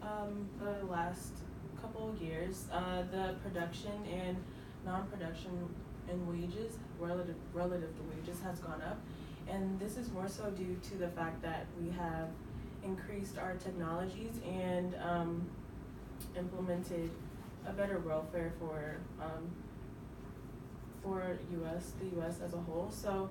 The last couple of years, the production and non-production and wages, relative to wages, has gone up, and this is more so due to the fact that we have increased our technologies and implemented a better welfare for the U.S. as a whole. So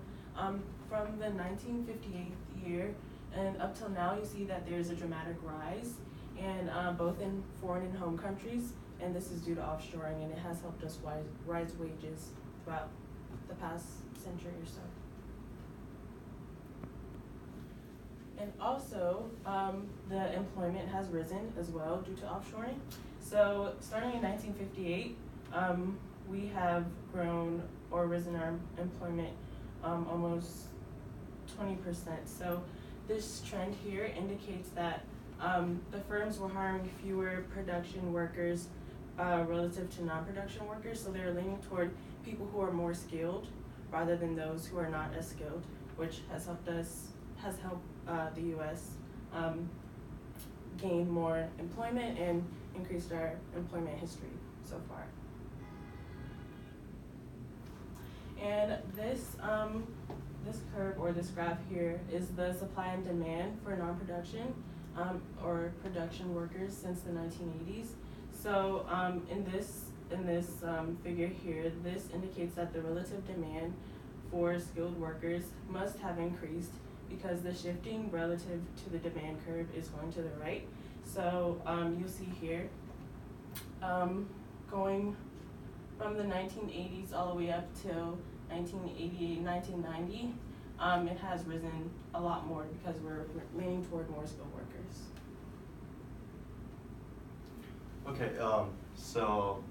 from the 1958 year and up till now, you see that there's a dramatic rise, and both in foreign and home countries, and this is due to offshoring, and it has helped us rise wages throughout the past century or so. And also, the employment has risen as well due to offshoring. So starting in 1958, we have grown or risen our employment almost 20%. So this trend here indicates that the firms were hiring fewer production workers relative to non-production workers. So they're leaning toward people who are more skilled rather than those who are not as skilled, which has helped the U.S. Gain more employment and increased our employment history so far. And this curve or this graph here is the supply and demand for non-production or production workers since the 1980s. So in this figure here, this indicates that the relative demand for skilled workers must have increased because the shifting relative to the demand curve is going to the right. So you see here, going from the 1980s all the way up till 1988, 1990, it has risen a lot more because we're leaning toward more skilled workers. Okay, so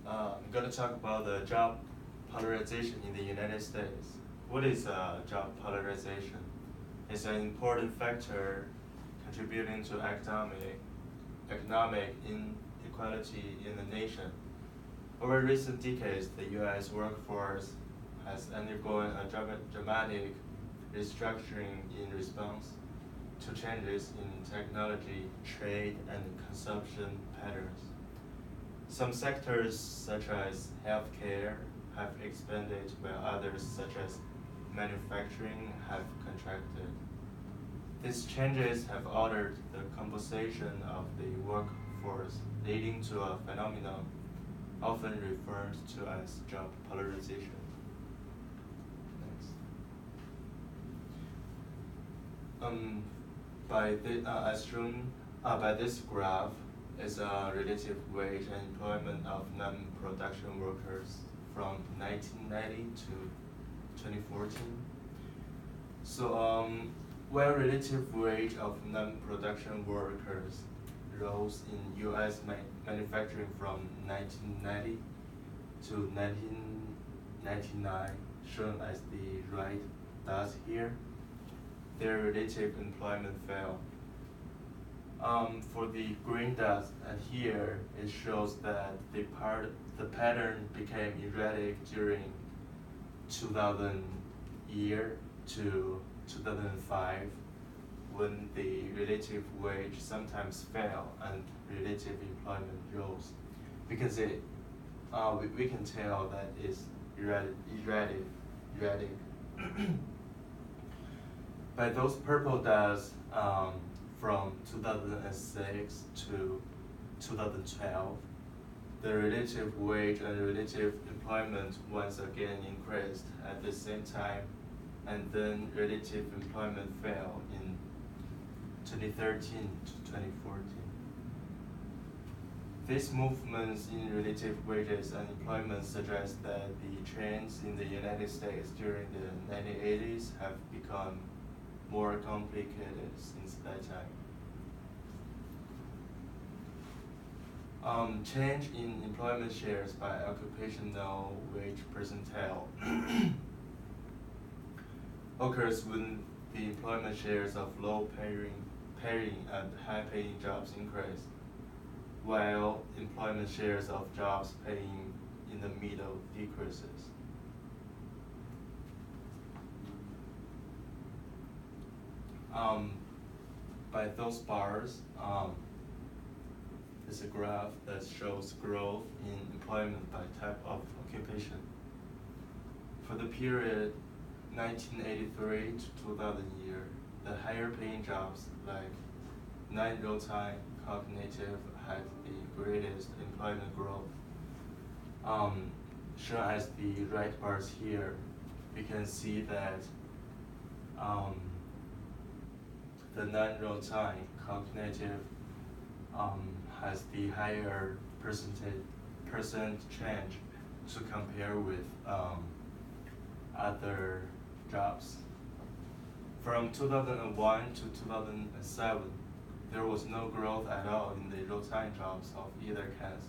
I'm going to talk about the job polarization in the United States. What is job polarization? It's an important factor contributing to economic inequality in the nation. Over recent decades, the U.S. workforce has undergone a dramatic restructuring in response to changes in technology, trade, and consumption patterns. Some sectors, such as healthcare, have expanded, while others, such as manufacturing, have contracted. These changes have altered the composition of the workforce, leading to a phenomenon often referred to as job polarization. Next. As shown by this graph, is a relative wage and employment of non-production workers from 1990 to 2014. So, while relative wage of non-production workers rose in U.S. manufacturing from 1990 to 1999, shown as the right dots here, their relative employment fell. For the green dots here, it shows that the pattern became erratic during 2000 year to 2005, when the relative wage sometimes fell and relative employment rose. We can say, we can tell that it's erratic. By those purple dots, from 2006 to 2012, the relative wage and relative employment once again increased at the same time, and then relative employment fell in 2013 to 2014. These movements in relative wages and employment suggest that the trends in the United States during the 1980s have become more complicated since that time. Change in employment shares by occupational wage percentile occurs when the employment shares of low-paying and high-paying jobs increase, while employment shares of jobs paying in the middle decreases. by those bars, is a graph that shows growth in employment by type of occupation. For the period 1983 to 2000 year, the higher paying jobs like non-real-time cognitive had the greatest employment growth. Shown as the right bars here, we can see that the non-real-time cognitive has the higher percent change to compare with other jobs. From 2001 to 2007, there was no growth at all in the real-time jobs of either case.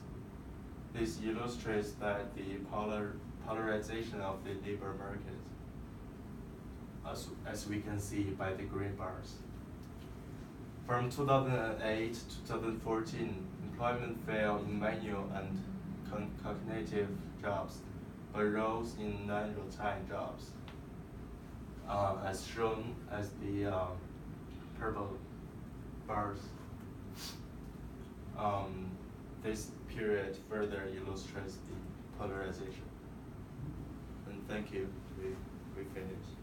This illustrates that the polarization of the labor market, as we can see by the green bars. From 2008 to 2014, employment fell in manual and cognitive jobs, but rose in non-real-time jobs, as shown as the purple bars. This period further illustrates the polarization. And thank you. We finished.